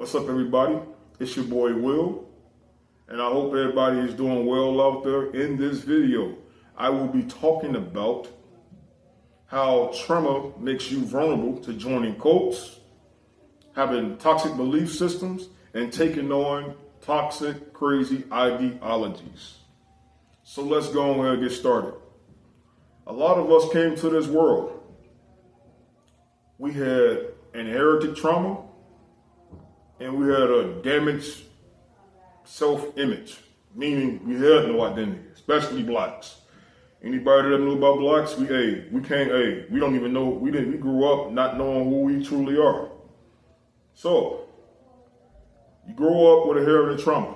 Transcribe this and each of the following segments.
What's up, everybody? It's your boy Will, and I hope everybody is doing well out there. In this video, I will be talking about how trauma makes you vulnerable to joining cults, having toxic belief systems, and taking on toxic, crazy ideologies. So let's go ahead and get started. A lot of us came to this world. We had inherited trauma, and we had a damaged self-image, meaning we had no identity, especially blacks. Anybody that knew about blacks, we don't even know, we grew up not knowing who we truly are. So, you grow up with inherited trauma,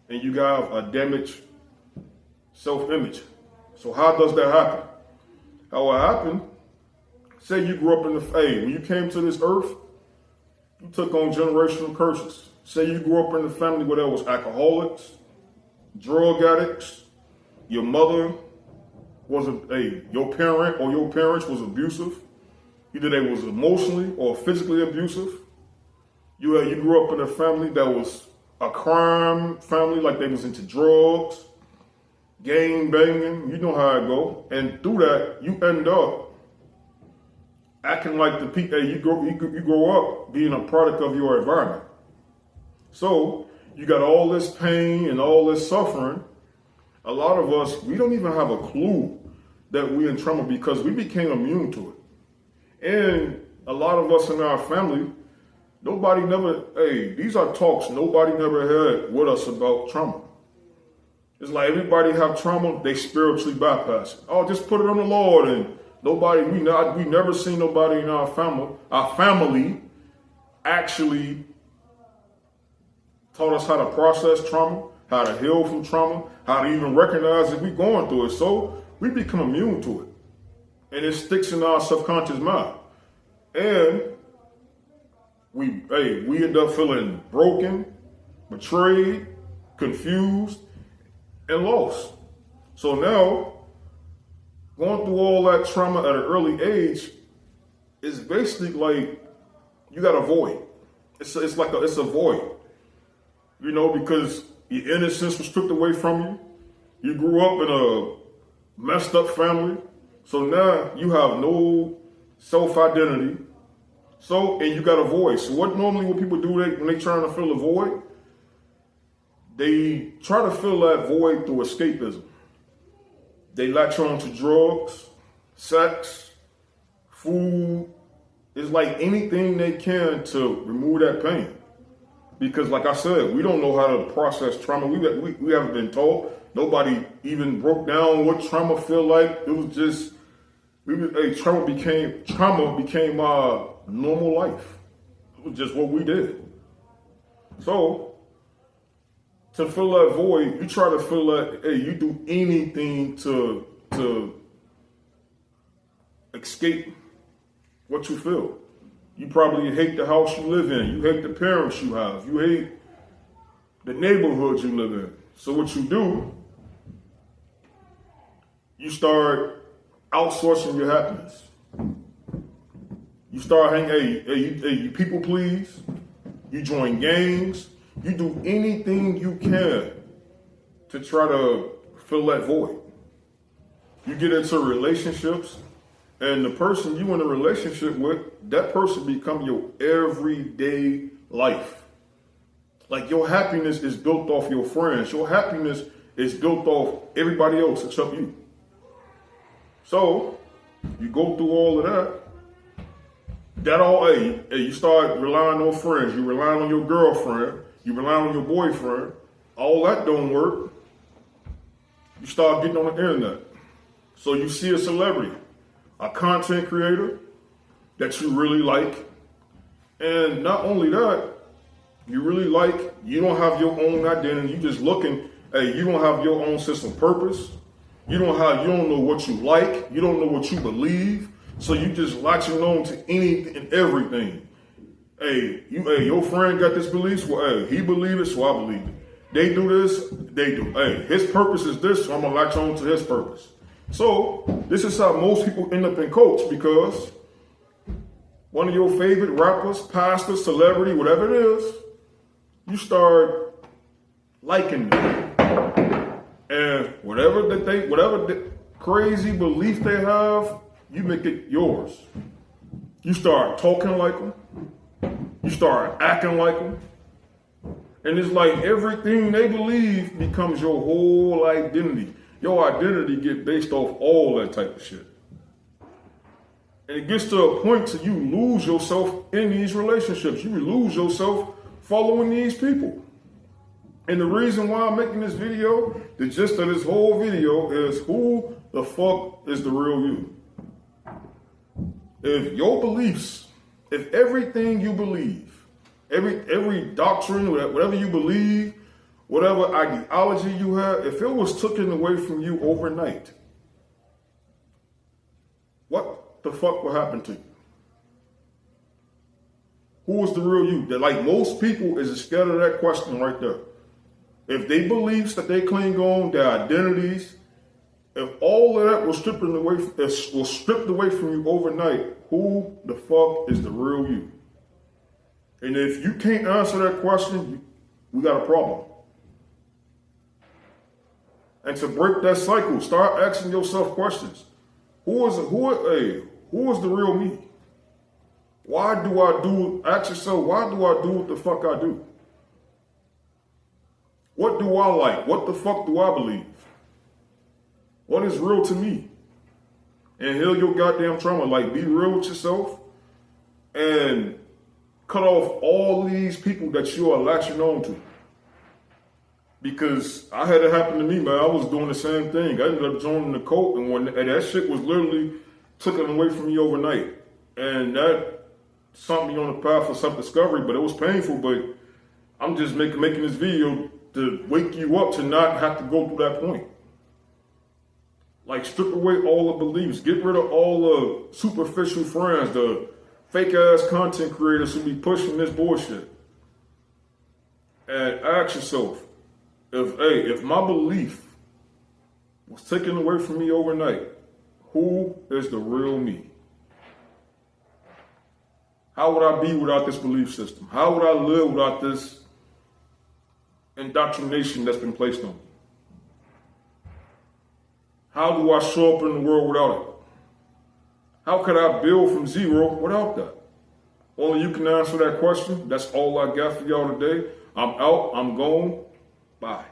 and you have a damaged self-image. So how does that happen? How it happened, say you grew up when you came to this earth, you took on generational curses. Say you grew up in a family where there was alcoholics, drug addicts, your mother was your parent or your parents was abusive. Either they was emotionally or physically abusive. You grew up in a family that was a crime family, like they was into drugs, gang banging. You know how it go. And through that, you end up acting like the people. You grow up being a product of your environment. So you got all this pain and all this suffering. A lot of us, we don't even have a clue that we're in trauma because we became immune to it. And a lot of us in our family, these are talks nobody never had with us about trauma. It's like everybody have trauma, they spiritually bypass it. Oh, just put it on the Lord. And we never seen nobody in our family actually taught us how to process trauma, how to heal from trauma, how to even recognize that we're going through it. So we become immune to it. And it sticks in our subconscious mind. And we end up feeling broken, betrayed, confused, and lost. So now, going through all that trauma at an early age is basically like you got a void. It's a void. You know, because your innocence was stripped away from you. You grew up in a messed up family. So now you have no self-identity. And you got a void. So what people do when they trying to fill a void? They try to fill that void through escapism. They latch on to drugs, sex, food. It's like anything they can to remove that pain. Because like I said, we don't know how to process trauma. We haven't been taught. Nobody even broke down what trauma feel like. It was just, trauma became our normal life. It was just what we did. So, to fill that void, you try to fill that, you do anything to escape what you feel. You probably hate the house you live in. You hate the parents you have. You hate the neighborhood you live in. So what you do, you start outsourcing your happiness. You start you people please. You join gangs. You do anything you can to try to fill that void. You get into relationships, and the person you in a relationship with, that person become your everyday life. Like your happiness is built off your friends. Your happiness is built off everybody else except you. So you go through all of that. You start relying on friends. You rely on your girlfriend. You rely on your boyfriend. All that don't work. You start getting on the internet. So you see a celebrity, a content creator that you really like. And not only that, you don't have your own identity. You just looking, you don't have your own sense of purpose. You don't know what you like. You don't know what you believe. So you just latching on to anything and everything. Your friend got this belief. Well, he believe it, so I believe it. They do this, they do. His purpose is this, so I'm gonna latch on to his purpose. So this is how most people end up in cults, because one of your favorite rappers, pastor, celebrity, whatever it is, you start liking them. And whatever the crazy belief they have, you make it yours. You start talking like them. You start acting like them. And it's like everything they believe becomes your whole identity. Your identity get based off all that type of shit. And it gets to a point to you lose yourself in these relationships. You lose yourself following these people. And the reason why I'm making this video, the gist of this whole video is who the fuck is the real you? If your beliefs, if everything you believe, every doctrine, whatever you believe, whatever ideology you have, if it was taken away from you overnight, what the fuck will happen to you? Who is the real you? That, like most people is scared of that question right there. If they beliefs that they cling on, their identities, if all of that was stripped away from you overnight, who the fuck is the real you? And if you can't answer that question, we got a problem. And to break that cycle, start asking yourself questions. Who is the real me? Ask yourself, why do I do what the fuck I do? What do I like? What the fuck do I believe? What is real to me? And heal your goddamn trauma. Like, be real with yourself and cut off all these people that you are latching on to. Because I had it happen to me, man. I was doing the same thing. I ended up joining the cult, and that shit was literally taken away from me overnight. And that sent me on the path of self-discovery, but it was painful. But I'm just making this video to wake you up to not have to go through that point. Like, strip away all the beliefs. Get rid of all the superficial friends, the fake-ass content creators who be pushing this bullshit. And ask yourself, if my belief was taken away from me overnight, who is the real me? How would I be without this belief system? How would I live without this indoctrination that's been placed on me? How do I show up in the world without it? How could I build from zero without that? Only you can answer that question. That's all I got for y'all today. I'm out. I'm gone. Bye.